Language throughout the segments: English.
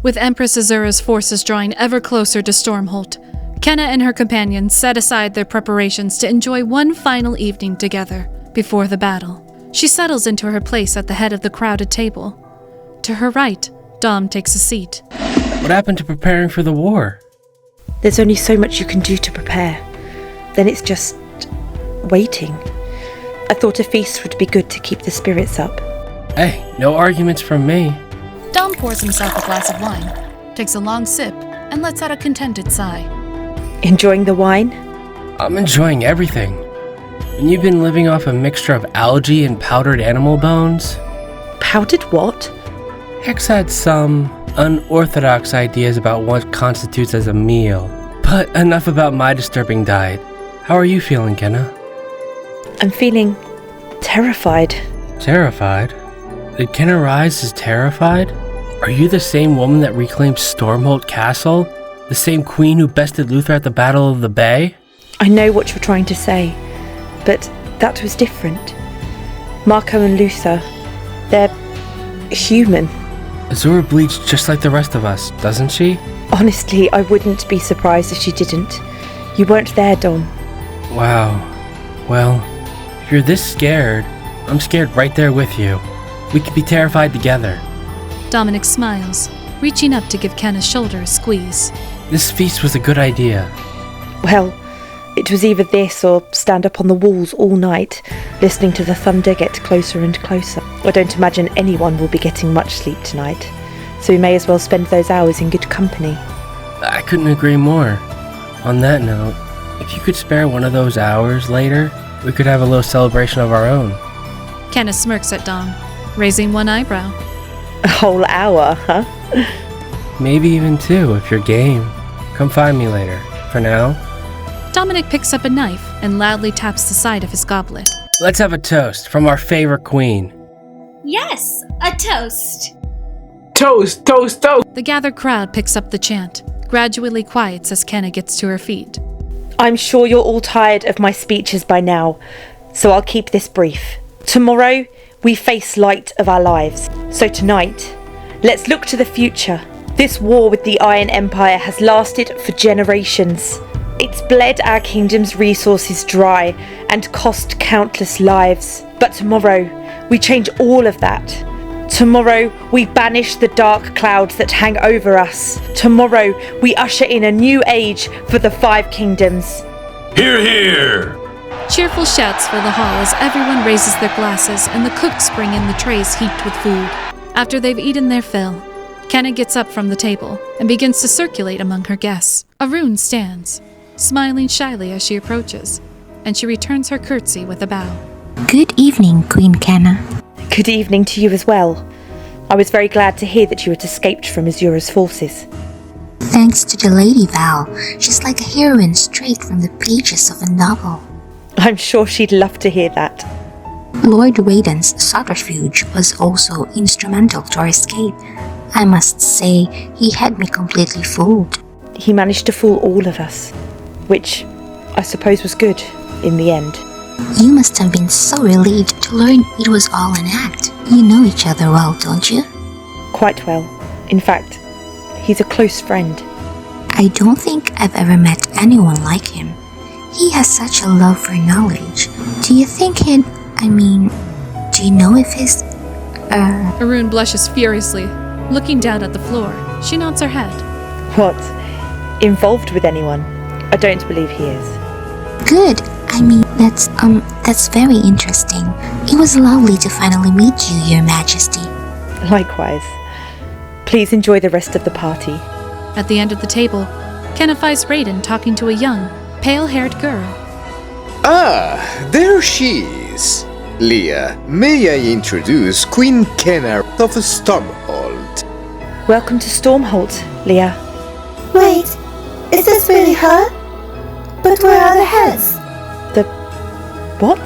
With Empress Azura's forces drawing ever closer to Stormholt, Kenna and her companions set aside their preparations to enjoy one final evening together before the battle. She settles into her place at the head of the crowded table. To her right, Dom takes a seat. What happened to preparing for the war? There's only so much you can do to prepare. Then it's just waiting. I thought a feast would be good to keep the spirits up. Hey, no arguments from me. Dom pours himself a glass of wine, takes a long sip, and lets out a contented sigh. Enjoying the wine? I'm enjoying everything. And you've been living off a mixture of algae and powdered animal bones? Powdered what? Hex had some unorthodox ideas about what constitutes as a meal. But enough about my disturbing diet. How are you feeling, Kenna? I'm feeling terrified. Terrified? Did Kenna rise as terrified? Are you the same woman that reclaimed Stormholt Castle? The same queen who bested Luther at the Battle of the Bay? I know what you're trying to say, but that was different. Marco and Luther, they're human. Azura bleeds just like the rest of us, doesn't she? Honestly, I wouldn't be surprised if she didn't. You weren't there, Dom. Wow. Well, if you're this scared, I'm scared right there with you. We could be terrified together. Dominic smiles, reaching up to give Kenna's shoulder a squeeze. This feast was a good idea. Well, it was either this or stand up on the walls all night, listening to the thunder get closer and closer. I don't imagine anyone will be getting much sleep tonight, so we may as well spend those hours in good company. I couldn't agree more. On that note, if you could spare one of those hours later, we could have a little celebration of our own. Kenna smirks at Dom, raising one eyebrow. A whole hour, huh? Maybe even two, if you're game. Come find me later. For now, Dominic picks up a knife and loudly taps the side of his goblet. let's have a toast from our favorite queen. Yes, a toast. Toast, toast, toast! The gathered crowd picks up the chant, gradually quiets as Kenna gets to her feet. I'm sure you're all tired of my speeches by now, so I'll keep this brief. Tomorrow, we face light of our lives. So tonight, let's look to the future. This war with the Iron Empire has lasted for generations. It's bled our kingdom's resources dry and cost countless lives. But tomorrow, we change all of that. Tomorrow, we banish the dark clouds that hang over us. Tomorrow, we usher in a new age for the Five Kingdoms. Hear, hear! Cheerful shouts fill the hall as everyone raises their glasses and the cooks bring in the trays heaped with food. After they've eaten their fill, Kenna gets up from the table and begins to circulate among her guests. Arun stands, smiling shyly as she approaches, and she returns her curtsy with a bow. Good evening, Queen Kenna. Good evening to you as well. I was very glad to hear that you had escaped from Azura's forces. Thanks to the Lady Val, she's like a heroine straight from the pages of a novel. I'm sure she'd love to hear that. Lord Raiden's subterfuge was also instrumental to our escape. I must say, he had me completely fooled. He managed to fool all of us, which I suppose was good in the end. You must have been so relieved to learn it was all an act. You know each other well, don't you? Quite well. In fact, he's a close friend. I don't think I've ever met anyone like him. He has such a love for knowledge. Do you think do you know if he's, Arun blushes furiously, looking down at the floor. She nods her head. What? Involved with anyone? I don't believe he is. Good. That's very interesting. It was lovely to finally meet you, Your Majesty. Likewise. Please enjoy the rest of the party. At the end of the table, Kenna finds Raiden talking to a young, pale-haired girl. Ah, there she is. Leah, may I introduce Queen Kenna of Stormholt. Welcome to Stormholt, Leah. Wait, is this really her? But where are the heads? The... what?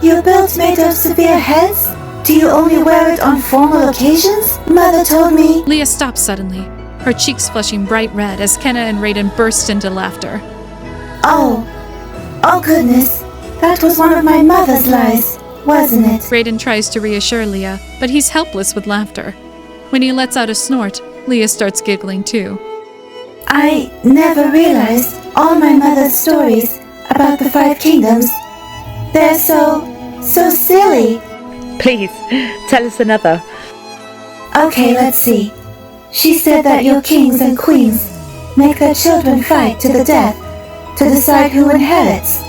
Your belt's made of severe heads? Do you only wear it on formal occasions? Mother told me... Leah stops suddenly, her cheeks flushing bright red as Kenna and Raiden burst into laughter. Oh goodness. That was one of my mother's lies, wasn't it? Raiden tries to reassure Leah, but he's helpless with laughter. When he lets out a snort, Leah starts giggling too. I never realized all my mother's stories about the 5 kingdoms. They're so silly. Please, tell us another. Okay, let's see. She said that your kings and queens make their children fight to the death to decide who inherits.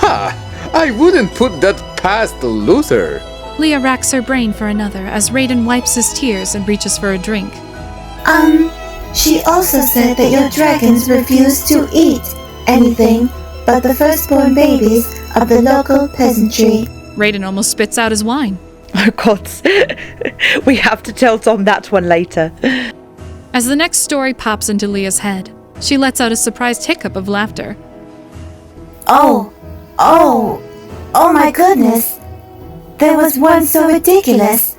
Ha! I wouldn't put that past Luther. Leah racks her brain for another as Raiden wipes his tears and reaches for a drink. She also said that your dragons refuse to eat anything but the firstborn babies of the local peasantry. Raiden almost spits out his wine. Oh gods, we have to tell Tom that one later. As the next story pops into Leah's head, she lets out a surprised hiccup of laughter. Oh my goodness. There was one so ridiculous.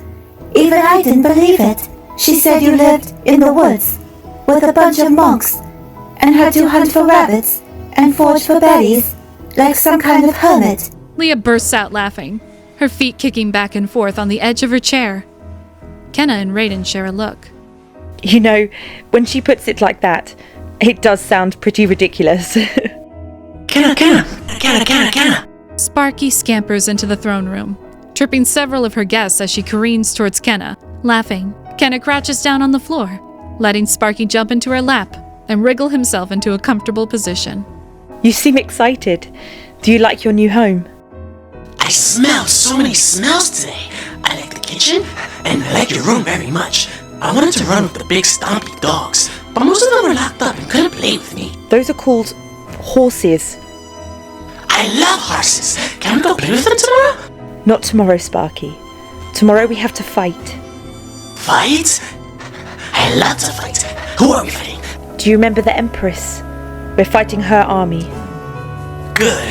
Even I didn't believe it. She said you lived in the woods with a bunch of monks and had to hunt for rabbits and forage for berries like some kind of hermit. Leah bursts out laughing, her feet kicking back and forth on the edge of her chair. Kenna and Raiden share a look. You know, when she puts it like that, it does sound pretty ridiculous. Kenna. Sparky scampers into the throne room, tripping several of her guests as she careens towards Kenna. Laughing, Kenna crouches down on the floor, letting Sparky jump into her lap and wriggle himself into a comfortable position. You seem excited. Do you like your new home? I smelled so many smells today. I like the kitchen, and I like your room very much. I wanted to run with the big stompy dogs, but most of them were locked up and couldn't play with me. Those are called horses. I love horses. Can we go play with them tomorrow? Not tomorrow, Sparky. Tomorrow we have to fight. Fight? I love to fight. Who are we fighting? Do you remember the Empress? We're fighting her army. Good.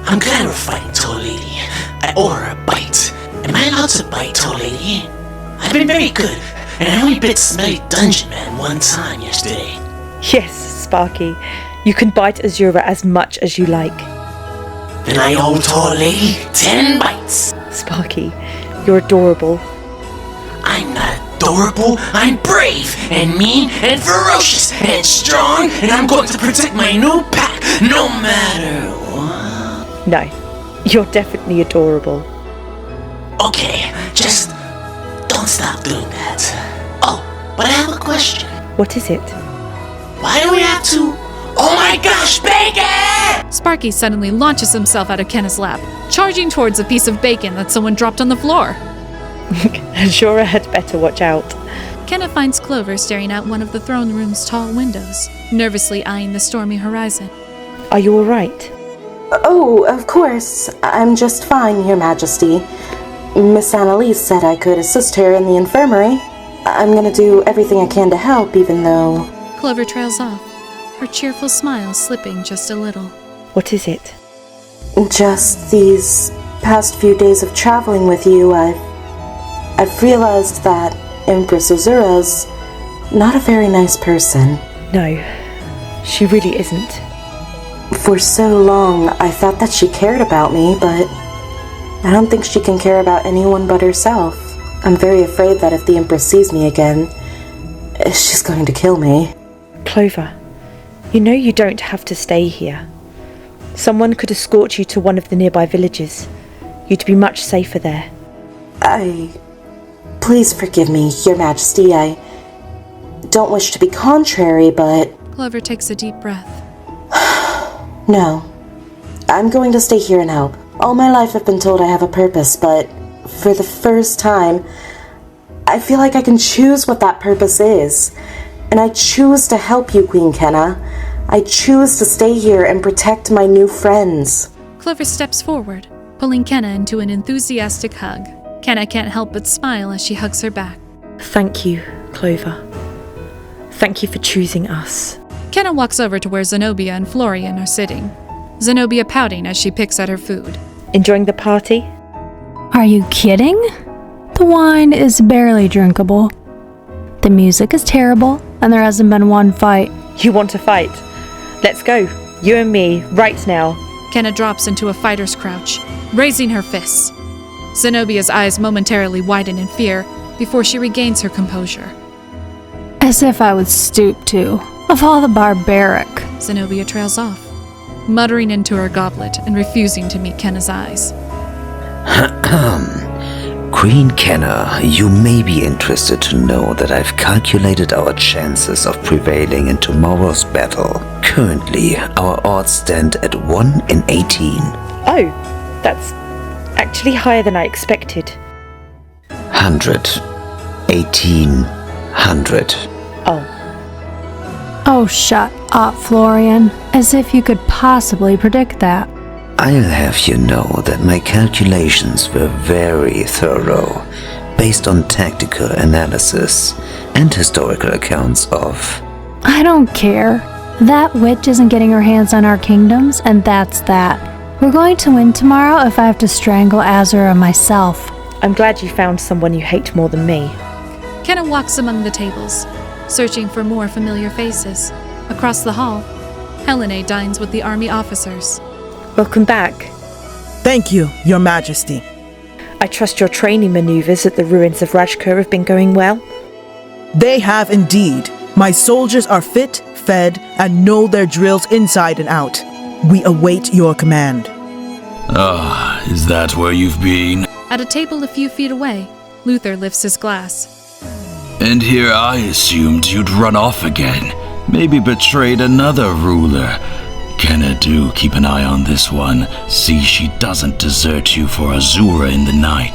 I'm glad we're fighting, Tall Lady. I owe her a bite. Am I allowed to bite, Tall Lady? I've been very good, and I only bit Smelly Dungeon Man one time yesterday. Yes, Sparky. You can bite Azura as much as you like. Then I owe Tall Lady 10 bites. Sparky, you're adorable. I'm not adorable. I'm brave and mean and ferocious and strong, and I'm going to protect my new pack no matter what. No, you're definitely adorable. Okay, just don't stop doing that. Oh, but I have a question. What is it? Why do we have to... Oh my gosh, bacon! Sparky suddenly launches himself out of Kenna's lap, charging towards a piece of bacon that someone dropped on the floor. Azura had better watch out. Kenna finds Clover staring out one of the throne room's tall windows, nervously eyeing the stormy horizon. Are you all right? Oh, of course. I'm just fine, Your Majesty. Miss Annalise said I could assist her in the infirmary. I'm gonna do everything I can to help, even though... Clover trails off, her cheerful smile slipping just a little. What is it? Just these past few days of traveling with you, I've realized that Empress Azura's not a very nice person. No, she really isn't. For so long, I thought that she cared about me, but I don't think she can care about anyone but herself. I'm very afraid that if the Empress sees me again, she's going to kill me. Clover, you know you don't have to stay here. Someone could escort you to one of the nearby villages. You'd be much safer there. Please forgive me, Your Majesty. I don't wish to be contrary, but... Clover takes a deep breath. No. I'm going to stay here and help. All my life I've been told I have a purpose, but for the first time, I feel like I can choose what that purpose is. And I choose to help you, Queen Kenna. I choose to stay here and protect my new friends. Clover steps forward, pulling Kenna into an enthusiastic hug. Kenna can't help but smile as she hugs her back. Thank you, Clover. Thank you for choosing us. Kenna walks over to where Zenobia and Florian are sitting, Zenobia pouting as she picks at her food. Enjoying the party? Are you kidding? The wine is barely drinkable. The music is terrible, and there hasn't been one fight. You want to fight? Let's go. You and me, right now. Kenna drops into a fighter's crouch, raising her fists. Zenobia's eyes momentarily widen in fear before she regains her composure. As if I would stoop to. Of all the barbaric. Zenobia trails off, muttering into her goblet and refusing to meet Kenna's eyes. Queen Kenna, you may be interested to know that I've calculated our chances of prevailing in tomorrow's battle. Currently, our odds stand at 1 in 18. Oh, that's actually higher than I expected. 100. 1800. Oh. Oh, shut up, Florian. As if you could possibly predict that. I'll have you know that my calculations were very thorough, based on tactical analysis and historical accounts of... I don't care. That witch isn't getting her hands on our kingdoms, and that's that. We're going to win tomorrow if I have to strangle Azura myself. I'm glad you found someone you hate more than me. Kenna walks among the tables, searching for more familiar faces. Across the hall, Helene dines with the army officers. Welcome back. Thank you, Your Majesty. I trust your training maneuvers at the ruins of Rajkur have been going well? They have indeed. My soldiers are fit, fed, and know their drills inside and out. We await your command. Ah, is that where you've been? At a table a few feet away, Luther lifts his glass. And here I assumed you'd run off again. Maybe betrayed another ruler. Kenna, do keep an eye on this one. See she doesn't desert you for Azura in the night.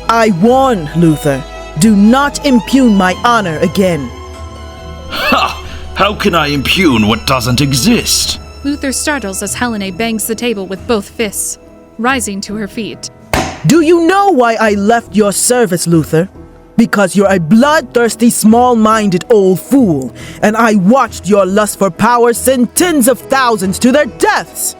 I warn, Luther. Do not impugn my honor again. Ha! How can I impugn what doesn't exist? Luther startles as Helene bangs the table with both fists, rising to her feet. Do you know why I left your service, Luther? Because you're a bloodthirsty, small-minded old fool, and I watched your lust for power send tens of thousands to their deaths!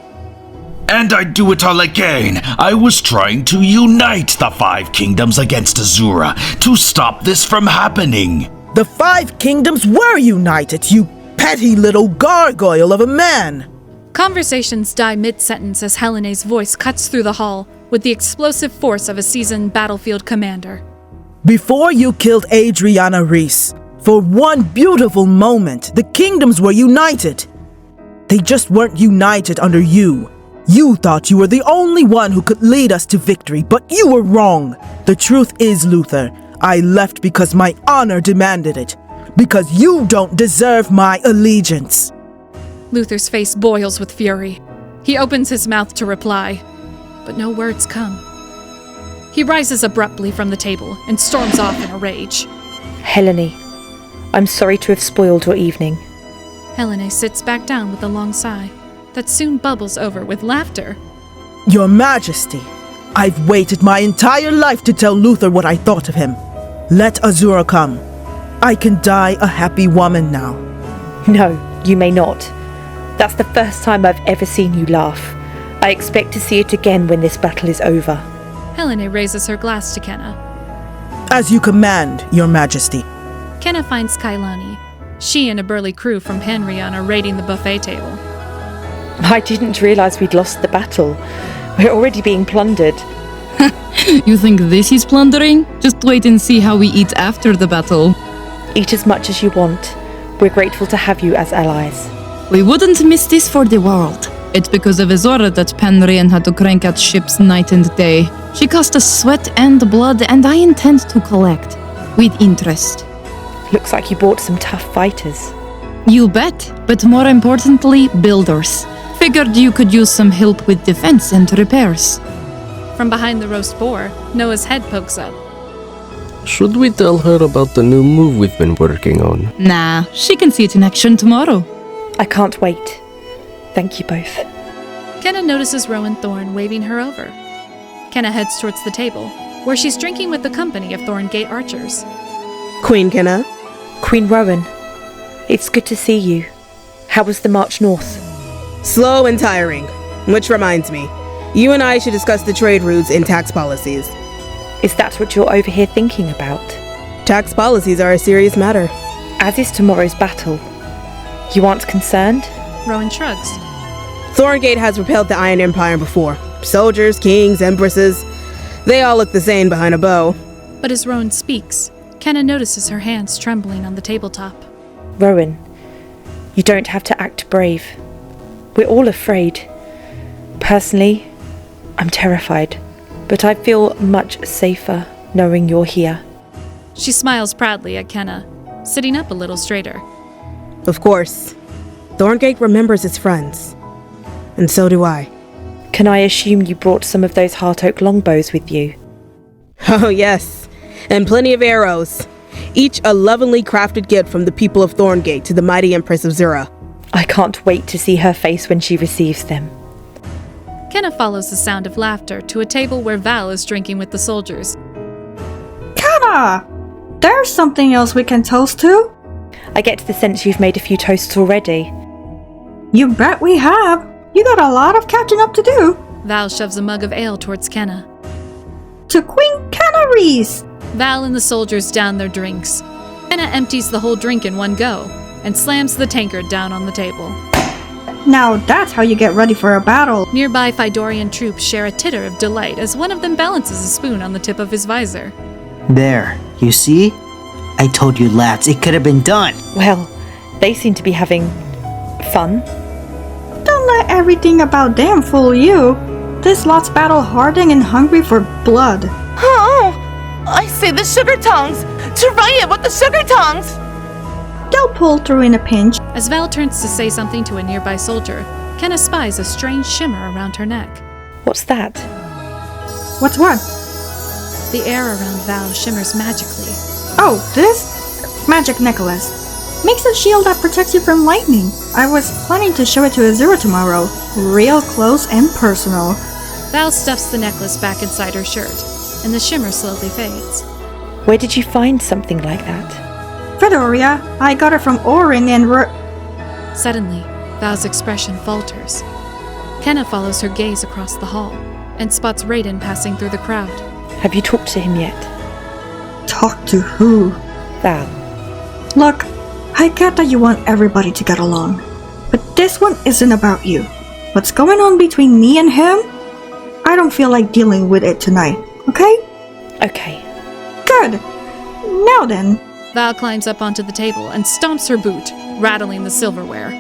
And I'd do it all again. I was trying to unite the 5 kingdoms against Azura, to stop this from happening. The 5 kingdoms were united, you petty little gargoyle of a man! Conversations die mid-sentence as Helene's voice cuts through the hall with the explosive force of a seasoned battlefield commander. Before you killed Adriana Reese, for one beautiful moment, the kingdoms were united. They just weren't united under you. You thought you were the only one who could lead us to victory, but you were wrong. The truth is, Luther, I left because my honor demanded it. Because you don't deserve my allegiance. Luther's face boils with fury. He opens his mouth to reply, but no words come. He rises abruptly from the table and storms off in a rage. Helene, I'm sorry to have spoiled your evening. Helene sits back down with a long sigh that soon bubbles over with laughter. Your Majesty, I've waited my entire life to tell Luther what I thought of him. Let Azura come. I can die a happy woman now. No, you may not. That's the first time I've ever seen you laugh. I expect to see it again when this battle is over. Helene raises her glass to Kenna. As you command, Your Majesty. Kenna finds Kailani. She and a burly crew from Panrion are raiding the buffet table. I didn't realize we'd lost the battle. We're already being plundered. You think this is plundering? Just wait and see how we eat after the battle. Eat as much as you want. We're grateful to have you as allies. We wouldn't miss this for the world. It's because of Azura that Panrion had to crank out ships night and day. She cost us sweat and blood, and I intend to collect. With interest. Looks like you bought some tough fighters. You bet, but more importantly, builders. Figured you could use some help with defense and repairs. From behind the roast boar, Noah's head pokes up. Should we tell her about the new move we've been working on? Nah, she can see it in action tomorrow. I can't wait. Thank you both. Kenna notices Rowan Thorn waving her over. Kenna heads towards the table, where she's drinking with the company of Thorngate archers. Queen Kenna? Queen Rowan, it's good to see you. How was the march north? Slow and tiring. Which reminds me, you and I should discuss the trade routes and tax policies. Is that what you're over here thinking about? Tax policies are a serious matter. As is tomorrow's battle. You aren't concerned? Rowan shrugs. Thorngate has repelled the Iron Empire before. Soldiers, kings, empresses. They all look the same behind a bow. But as Rowan speaks, Kenna notices her hands trembling on the tabletop. Rowan, you don't have to act brave. We're all afraid. Personally, I'm terrified, but I feel much safer knowing you're here. She smiles proudly at Kenna, sitting up a little straighter. Of course. Thorngate remembers its friends. And so do I. Can I assume you brought some of those heart oak longbows with you? Oh, yes. And plenty of arrows. Each a lovingly crafted gift from the people of Thorngate to the mighty Empress of Zura. I can't wait to see her face when she receives them. Kenna follows the sound of laughter to a table where Val is drinking with the soldiers. Kenna! There's something else we can toast to. I get the sense you've made a few toasts already. You bet we have. You got a lot of catching up to do. Val shoves a mug of ale towards Kenna. To Queen Kenna Reese! Val and the soldiers down their drinks. Kenna empties the whole drink in one go and slams the tankard down on the table. Now that's how you get ready for a battle. Nearby Fidorian troops share a titter of delight as one of them balances a spoon on the tip of his visor. There, you see? I told you lads, it could have been done. Well, they seem to be having fun. Don't let everything about them fool you. This lot's battle-hardened and hungry for blood. Oh, I see the sugar tongues! To riot with the sugar tongues! They'll pull through in a pinch. As Val turns to say something to a nearby soldier, Kenna spies a strange shimmer around her neck. What's that? What's what? The air around Val shimmers magically. Oh, this? Magic necklace. Makes a shield that protects you from lightning. I was planning to show it to Azura tomorrow. Real close and personal. Val stuffs the necklace back inside her shirt, and the shimmer slowly fades. Where did you find something like that? Fedoria, I got it from Orion and Suddenly, Val's expression falters. Kenna follows her gaze across the hall and spots Raiden passing through the crowd. Have you talked to him yet? Talk to who? Val. Look, I get that you want everybody to get along, but this one isn't about you. What's going on between me and him? I don't feel like dealing with it tonight, okay? Okay. Good. Now then. Val climbs up onto the table and stomps her boot, rattling the silverware.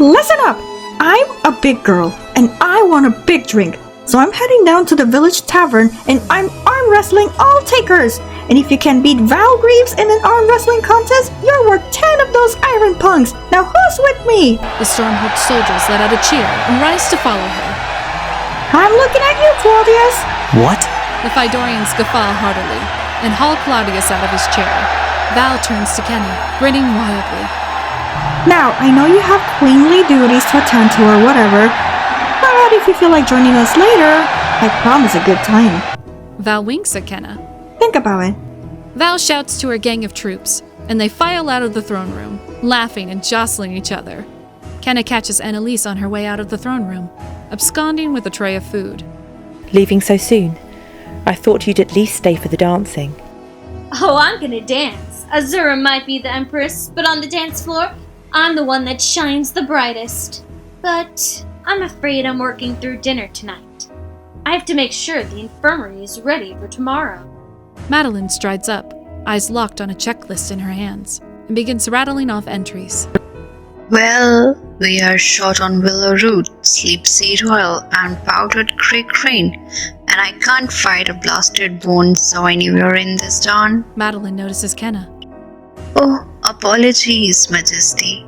Listen up! I'm a big girl, and I want a big drink. So I'm heading down to the village tavern, and I'm arm wrestling all takers. And if you can beat Val Greaves in an arm wrestling contest, you're worth 10 of those iron punks. Now who's with me? The Stormholt soldiers let out a cheer and rise to follow her. I'm looking at you, Claudius. What? The Fidorians guffaw heartily and haul Claudius out of his chair. Val turns to Kenna, grinning wildly. Now, I know you have queenly duties to attend to or whatever, but if you feel like joining us later, I promise a good time. Val winks at Kenna. Think about it. Val shouts to her gang of troops, and they file out of the throne room, laughing and jostling each other. Kenna catches Annalise on her way out of the throne room, absconding with a tray of food. Leaving so soon? I thought you'd at least stay for the dancing. Oh, I'm gonna dance. Azura might be the Empress, but on the dance floor, I'm the one that shines the brightest. But I'm afraid I'm working through dinner tonight. I have to make sure the infirmary is ready for tomorrow. Madeline strides up, eyes locked on a checklist in her hands, and begins rattling off entries. Well, we are short on willow root, sleep seed oil, and powdered crane, and I can't find a blasted bone saw anywhere in this town. Madeline notices Kenna. Oh, apologies, Majesty.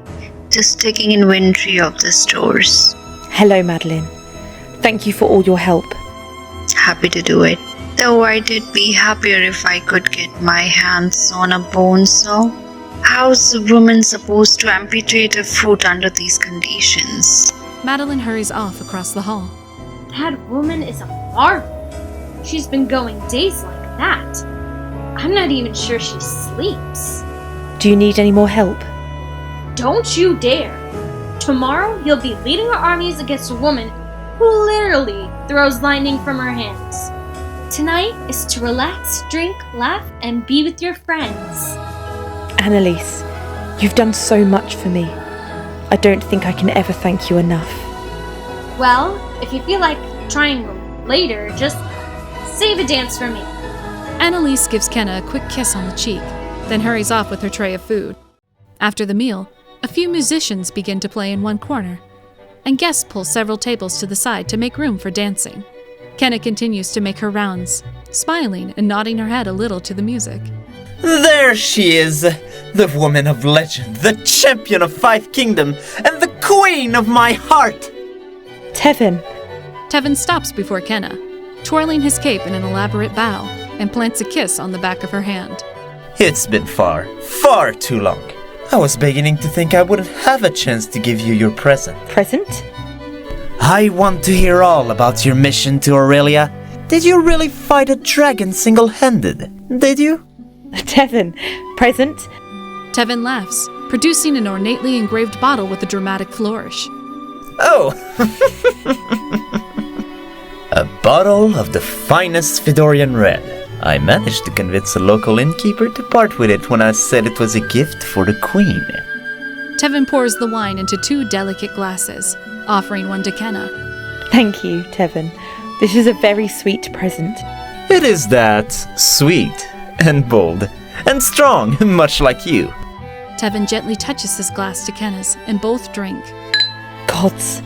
Just taking inventory of the stores. Hello, Madeline. Thank you for all your help. Happy to do it. Though I'd be happier if I could get my hands on a bone saw. How's a woman supposed to amputate a foot under these conditions? Madeline hurries off across the hall. That woman is a marvel. She's been going days like that. I'm not even sure she sleeps. Do you need any more help? Don't you dare. Tomorrow you'll be leading our armies against a woman who literally throws lightning from her hands. Tonight is to relax, drink, laugh, and be with your friends. Annalise, you've done so much for me. I don't think I can ever thank you enough. Well, if you feel like trying later, just save a dance for me. Annalise gives Kenna a quick kiss on the cheek, then hurries off with her tray of food. After the meal, a few musicians begin to play in one corner, and guests pull several tables to the side to make room for dancing. Kenna continues to make her rounds, smiling and nodding her head a little to the music. There she is, the woman of legend, the champion of 5 kingdoms, and the queen of my heart! Tevin. Tevin stops before Kenna, twirling his cape in an elaborate bow, and plants a kiss on the back of her hand. It's been far, far too long. I was beginning to think I wouldn't have a chance to give you your present. Present? I want to hear all about your mission to Aurelia. Did you really fight a dragon single-handed? Did you? Tevin, present? Tevin laughs, producing an ornately engraved bottle with a dramatic flourish. Oh! A bottle of the finest Fedorian red. I managed to convince a local innkeeper to part with it when I said it was a gift for the queen. Tevin pours the wine into 2 delicate glasses, offering one to Kenna. Thank you, Tevin. This is a very sweet present. It is that. Sweet, and bold, and strong, much like you. Tevin gently touches his glass to Kenna's, and both drink. Gods,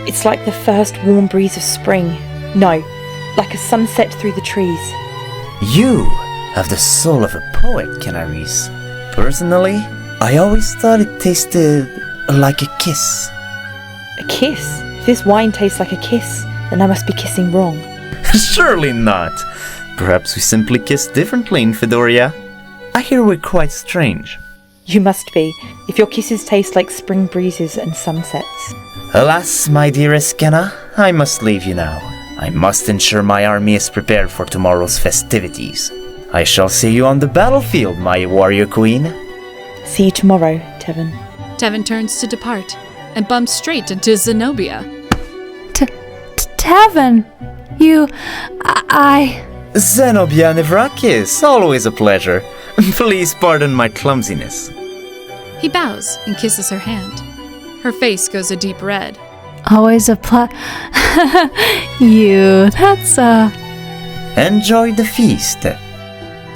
it's like the first warm breeze of spring. No, like a sunset through the trees. You have the soul of a poet, Canaries. Personally, I always thought it tasted like a kiss. A kiss? If this wine tastes like a kiss, then I must be kissing wrong. Surely not. Perhaps we simply kiss differently in Fedoria. I hear we're quite strange. You must be, if your kisses taste like spring breezes and sunsets. Alas, my dearest Kenna, I must leave you now. I must ensure my army is prepared for tomorrow's festivities. I shall see you on the battlefield, my warrior queen. See you tomorrow, Tevin. Tevin turns to depart and bumps straight into Zenobia. Tevin, I... Zenobia Nevrakis, always a pleasure. Please pardon my clumsiness. He bows and kisses her hand. Her face goes a deep red. Always a that's Enjoy the feast.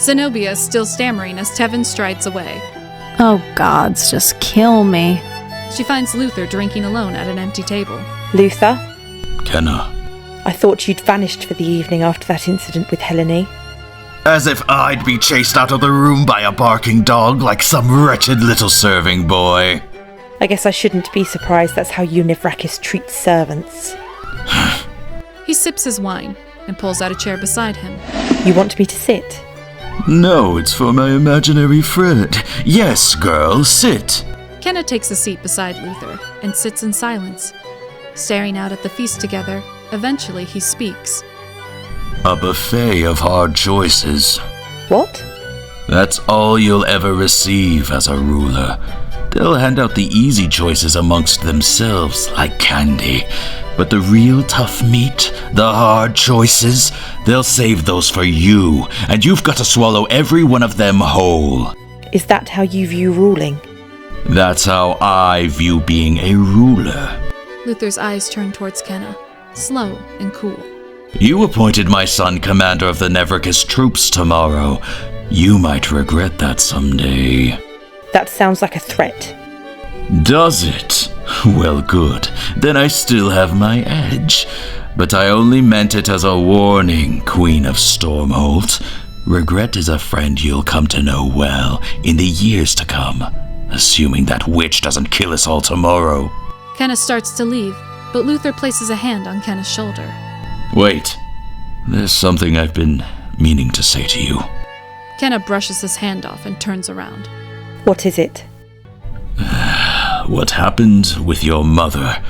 Zenobia is still stammering as Tevin strides away. Oh gods, just kill me. She finds Luther drinking alone at an empty table. Luther? Kenna. I thought you'd vanished for the evening after that incident with Helene. As if I'd be chased out of the room by a barking dog like some wretched little serving boy. I guess I shouldn't be surprised that's how you Nevrakis treats servants. He sips his wine and pulls out a chair beside him. You want me to sit? No, it's for my imaginary friend. Yes, girl, sit. Kenna takes a seat beside Luther and sits in silence. Staring out at the feast together, eventually he speaks. A buffet of hard choices. What? That's all you'll ever receive as a ruler. They'll hand out the easy choices amongst themselves like candy. But the real tough meat, the hard choices, they'll save those for you, and you've got to swallow every one of them whole. Is that how you view ruling? That's how I view being a ruler. Luther's eyes turn towards Kenna, slow and cool. You appointed my son commander of the Nevrakis troops tomorrow. You might regret that someday. That sounds like a threat. Does it? Well, good. Then I still have my edge. But I only meant it as a warning, Queen of Stormholt. Regret is a friend you'll come to know well in the years to come, assuming that witch doesn't kill us all tomorrow. Kenna starts to leave, but Luther places a hand on Kenna's shoulder. Wait. There's something I've been meaning to say to you. Kenna brushes his hand off and turns around. What is it? What happened with your mother?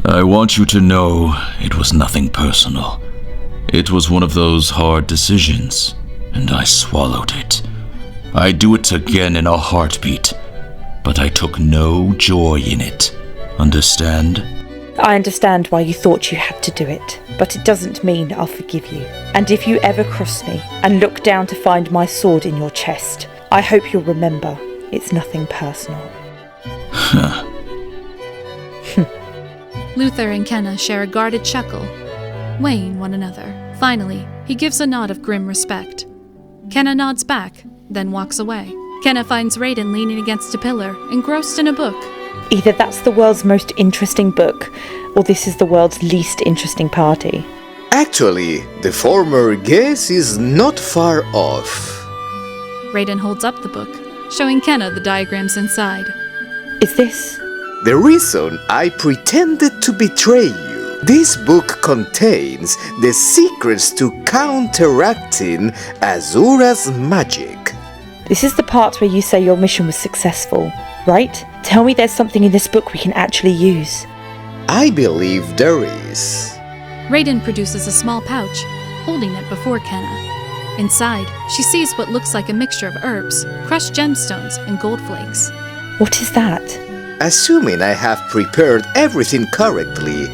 I want you to know it was nothing personal. It was one of those hard decisions, and I swallowed it. I'd do it again in a heartbeat, but I took no joy in it. Understand? I understand why you thought you had to do it, but it doesn't mean I'll forgive you. And if you ever cross me and look down to find my sword in your chest, I hope you'll remember it's nothing personal. Luther and Kenna share a guarded chuckle, weighing one another. Finally, he gives a nod of grim respect. Kenna nods back, then walks away. Kenna finds Raiden leaning against a pillar, engrossed in a book. Either that's the world's most interesting book, or this is the world's least interesting party. Actually, the former guess is not far off. Raiden holds up the book, showing Kenna the diagrams inside. Is this? The reason I pretended to betray you. This book contains the secrets to counteracting Azura's magic. This is the part where you say your mission was successful, right? Tell me there's something in this book we can actually use. I believe there is. Raiden produces a small pouch, holding it before Kenna. Inside, she sees what looks like a mixture of herbs, crushed gemstones, and gold flakes. What is that? Assuming I have prepared everything correctly,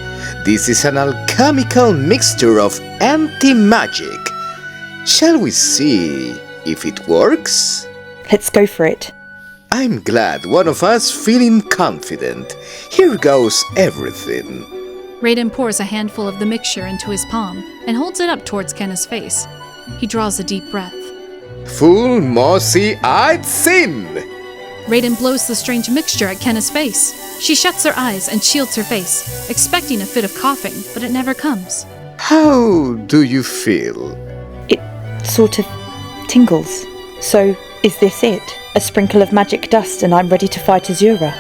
this is an alchemical mixture of anti-magic. Shall we see if it works? Let's go for it. I'm glad one of us feeling confident. Here goes everything. Raiden pours a handful of the mixture into his palm and holds it up towards Kenna's face. He draws a deep breath. Full mossy-eyed sin! Raiden blows the strange mixture at Kenna's face. She shuts her eyes and shields her face, expecting a fit of coughing, but it never comes. How do you feel? It sort of tingles. So, is this it? A sprinkle of magic dust and I'm ready to fight Azura?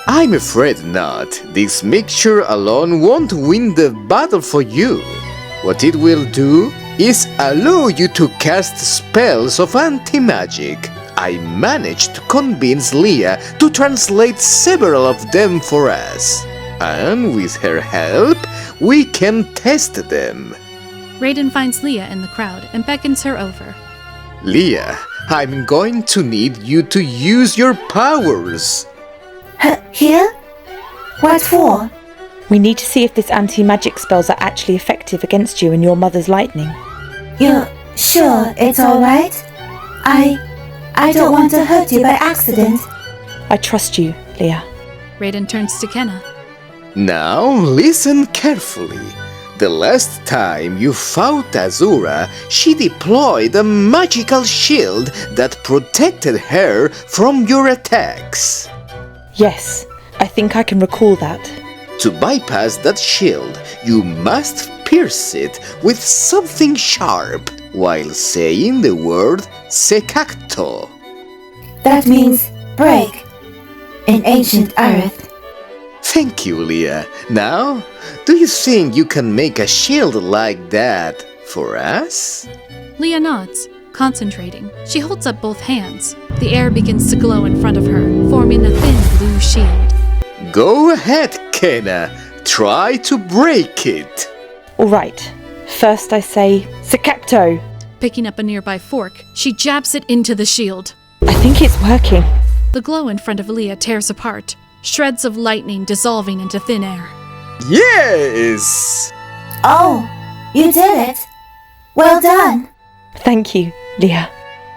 I'm afraid not. This mixture alone won't win the battle for you. What it will do is allow you to cast spells of anti-magic. I managed to convince Leah to translate several of them for us. And with her help, we can test them. Raiden finds Leah in the crowd and beckons her over. Leah, I'm going to need you to use your powers. Here? What for? We need to see if this anti-magic spells are actually effective against you and your mother's lightning. You're sure it's alright? I don't want to hurt you by accident. I trust you, Leah. Raiden turns to Kenna. Now listen carefully. The last time you fought Azura, she deployed a magical shield that protected her from your attacks. Yes, I think I can recall that. To bypass that shield, you must pierce it with something sharp while saying the word secacto. That means break in ancient Earth. Thank you, Leah. Now, do you think you can make a shield like that for us? Leah nods, concentrating. She holds up both hands. The air begins to glow in front of her, forming a thin blue shield. Go ahead, Kenna. Try to break it. All right. First I say, secacto. Picking up a nearby fork, she jabs it into the shield. I think it's working. The glow in front of Leah tears apart, shreds of lightning dissolving into thin air. Yes! Oh, you did it. Well done. Thank you, Leah.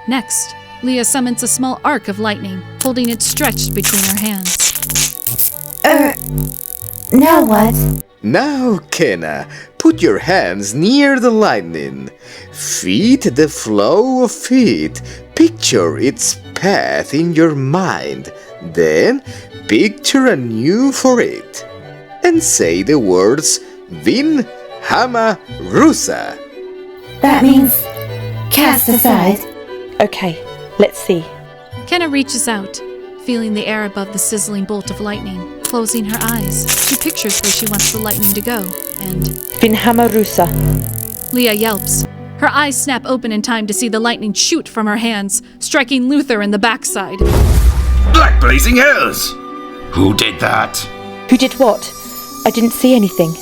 Next, Leah summons a small arc of lightning, holding it stretched between her hands. Now what? Now, Kenna, put your hands near the lightning. Feed the flow of it. Picture its path in your mind. Then, picture anew for it. And say the words Vin Hama Rusa. That means cast aside. Okay, let's see. Kenna reaches out, feeling the air above the sizzling bolt of lightning. Closing her eyes, she pictures where she wants the lightning to go, and... Vinhama Rusa. Leah yelps. Her eyes snap open in time to see the lightning shoot from her hands, striking Luther in the backside. Black blazing hells! Who did that? Who did what? I didn't see anything.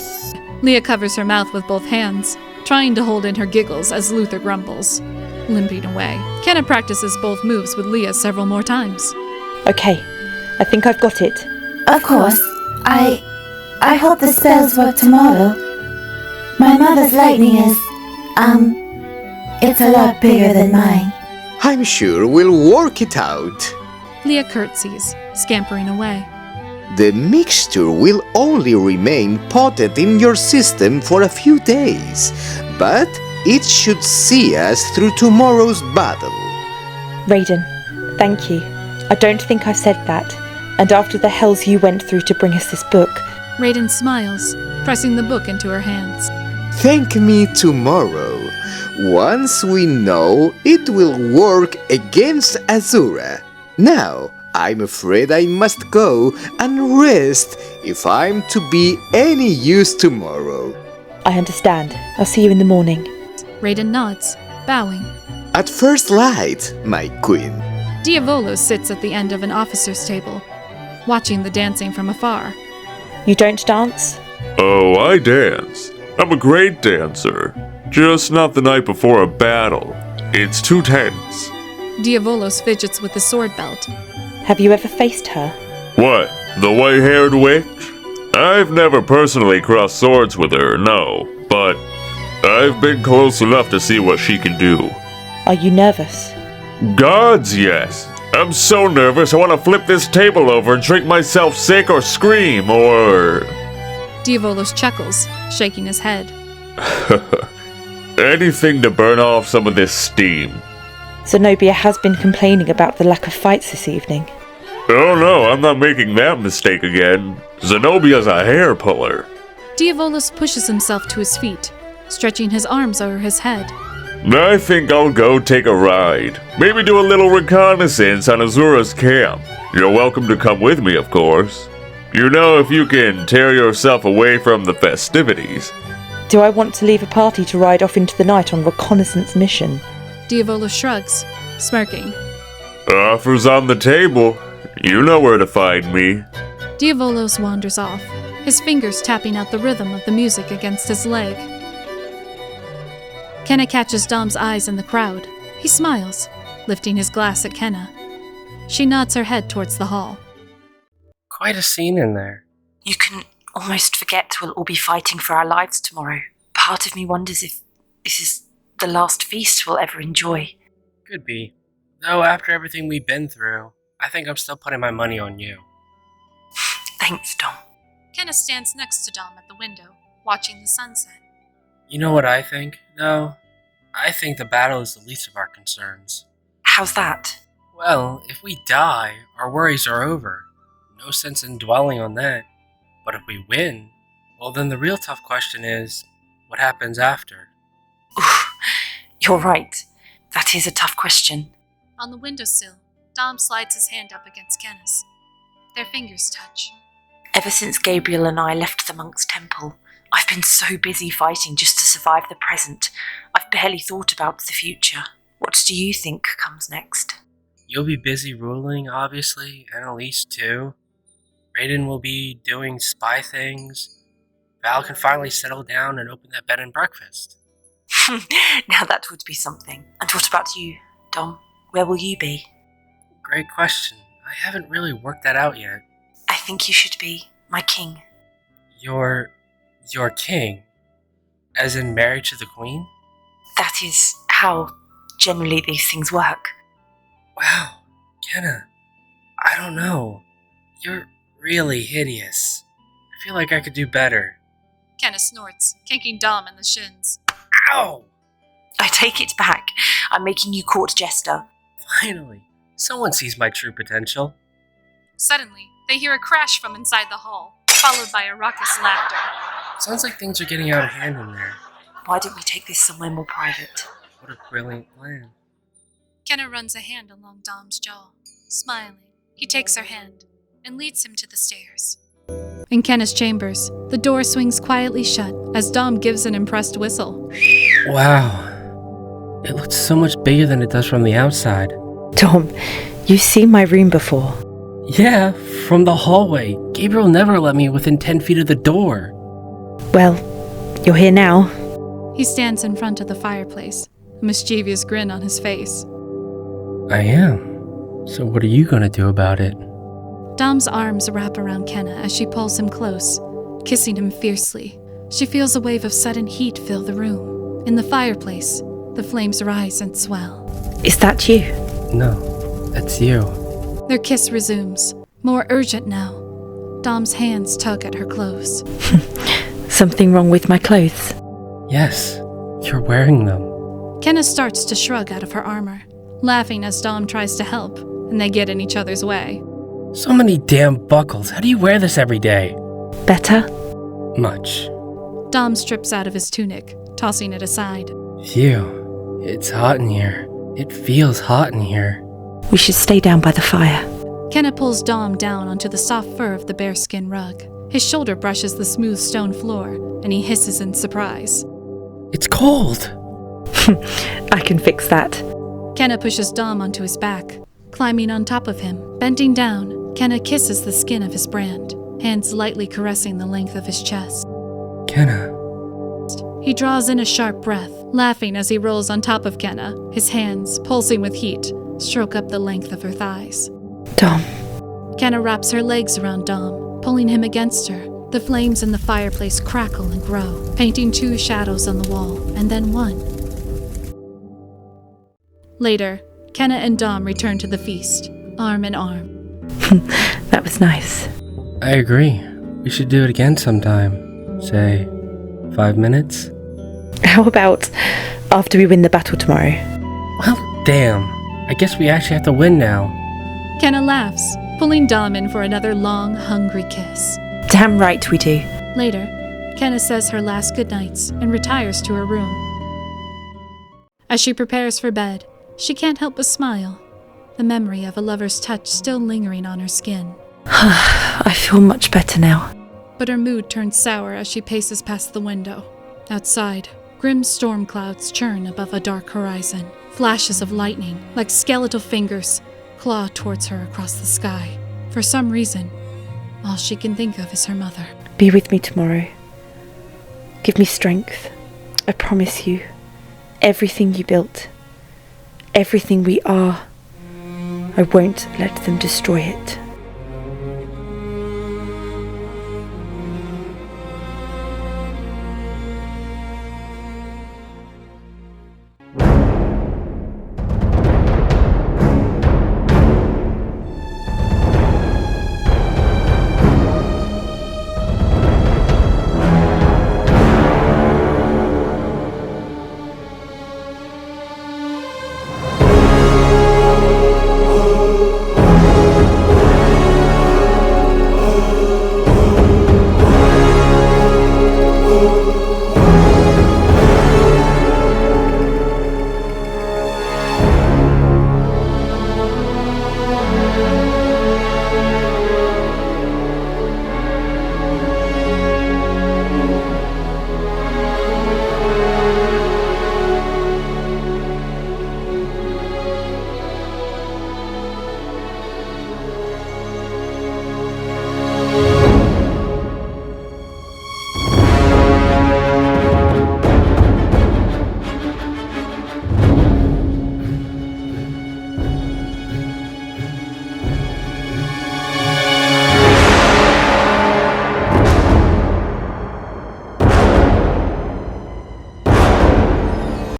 Leah covers her mouth with both hands, trying to hold in her giggles as Luther grumbles, limping away. Kenna practices both moves with Leah several more times. Okay, I think I've got it. Of course. I hope the spells work tomorrow. My mother's lightning is, it's a lot bigger than mine. I'm sure we'll work it out. Leah curtsies, scampering away. The mixture will only remain potent in your system for a few days, but it should see us through tomorrow's battle. Raiden, Thank you. I don't think I've said that. And after the hells you went through to bring us this book. Raiden smiles, pressing the book into her hands. Thank me tomorrow. Once we know it will work against Azura. Now, I'm afraid I must go and rest if I'm to be any use tomorrow. I understand. I'll see you in the morning. Raiden nods, bowing. At first light, my queen. Diavolo sits at the end of an officer's table, watching the dancing from afar. You don't dance? Oh, I dance. I'm a great dancer. Just not the night before a battle. It's too tense. Diavolos fidgets with the sword belt. Have you ever faced her? What, the white-haired witch? I've never personally crossed swords with her, no. But I've been close enough to see what she can do. Are you nervous? Gods, yes. I'm so nervous I want to flip this table over and drink myself sick or scream or... Diavolos chuckles, shaking his head. Anything to burn off some of this steam. Zenobia has been complaining about the lack of fights this evening. Oh no, I'm not making that mistake again. Zenobia's a hair puller. Diavolos pushes himself to his feet, stretching his arms over his head. I think I'll go take a ride. Maybe do a little reconnaissance on Azura's camp. You're welcome to come with me, of course. You know, if you can tear yourself away from the festivities. Do I want to leave a party to ride off into the night on a reconnaissance mission? Diavolos shrugs, smirking. Offers on the table. You know where to find me. Diavolos wanders off, his fingers tapping out the rhythm of the music against his leg. Kenna catches Dom's eyes in the crowd. He smiles, lifting his glass at Kenna. She nods her head towards the hall. Quite a scene in there. You can almost forget we'll all be fighting for our lives tomorrow. Part of me wonders if this is the last feast we'll ever enjoy. Could be. Though after everything we've been through, I think I'm still putting my money on you. Thanks, Dom. Kenna stands next to Dom at the window, watching the sunset. You know what I think, though? I think the battle is the least of our concerns. How's that? Well, if we die, our worries are over. No sense in dwelling on that. But if we win, well then the real tough question is, what happens after? You're right. That is a tough question. On the windowsill, Dom slides his hand up against Kenna's. Their fingers touch. Ever since Gabriel and I left the monk's temple, I've been so busy fighting just to survive the present, I've barely thought about the future. What do you think comes next? You'll be busy ruling, obviously, and Elise too. Raiden will be doing spy things. Val can finally settle down and open that bed and breakfast. Now that would be something. And what about you, Dom? Where will you be? Great question. I haven't really worked that out yet. I think you should be my king. Your king? As in married to the queen? That is how generally these things work. Wow, Kenna, I don't know. You're really hideous. I feel like I could do better. Kenna snorts, kicking Dom in the shins. Ow! I take it back. I'm making you court jester. Finally, someone sees my true potential. Suddenly, they hear a crash from inside the hall, followed by a raucous laughter. Sounds like things are getting out of hand in there. Why don't we take this somewhere more private? What a brilliant plan. Kenna runs a hand along Dom's jaw, smiling. He takes her hand and leads him to the stairs. In Kenna's chambers, the door swings quietly shut as Dom gives an impressed whistle. Wow. It looks so much bigger than it does from the outside. Dom, you've seen my room before. Yeah, from the hallway. Gabriel never let me within 10 feet of the door. Well, you're here now. He stands in front of the fireplace, a mischievous grin on his face. I am. So what are you gonna do about it? Dom's arms wrap around Kenna as she pulls him close, kissing him fiercely. She feels a wave of sudden heat fill the room. In the fireplace, the flames rise and swell. Is that you? No, that's you. Their kiss resumes, more urgent now. Dom's hands tug at her clothes. Something wrong with my clothes? Yes, you're wearing them. Kenna starts to shrug out of her armor, laughing as Dom tries to help. and they get in each other's way. So many damn buckles. How do you wear this every day? Better? Much. Dom strips out of his tunic, tossing it aside. Phew. It's hot in here. It feels hot in here. We should stay down by the fire. Kenna pulls Dom down onto the soft fur of the bearskin rug. His shoulder brushes the smooth stone floor, and he hisses in surprise. It's cold! I can fix that. Kenna pushes Dom onto his back. Climbing on top of him, bending down, Kenna kisses the skin of his brand, hands lightly caressing the length of his chest. Kenna. He draws in a sharp breath, laughing as he rolls on top of Kenna. His hands, pulsing with heat, stroke up the length of her thighs. Dom. Kenna wraps her legs around Dom, pulling him against her. The flames in the fireplace crackle and grow, painting 2 shadows on the wall, and then 1. Later, Kenna and Dom return to the feast, arm in arm. That was nice. I agree. We should do it again sometime. Say, 5 minutes? How about after we win the battle tomorrow? Well, damn. I guess we actually have to win now. Kenna laughs, pulling Dom in for another long, hungry kiss. Damn right we do. Later, Kenna says her last goodnights and retires to her room. As she prepares for bed, she can't help but smile, the memory of a lover's touch still lingering on her skin. I feel much better now. But her mood turns sour as she paces past the window. Outside, grim storm clouds churn above a dark horizon. Flashes of lightning, like skeletal fingers, claw towards her across the sky. For some reason, all she can think of is her mother. Be with me tomorrow. Give me strength. I promise you. Everything you built. Everything we are. I won't let them destroy it.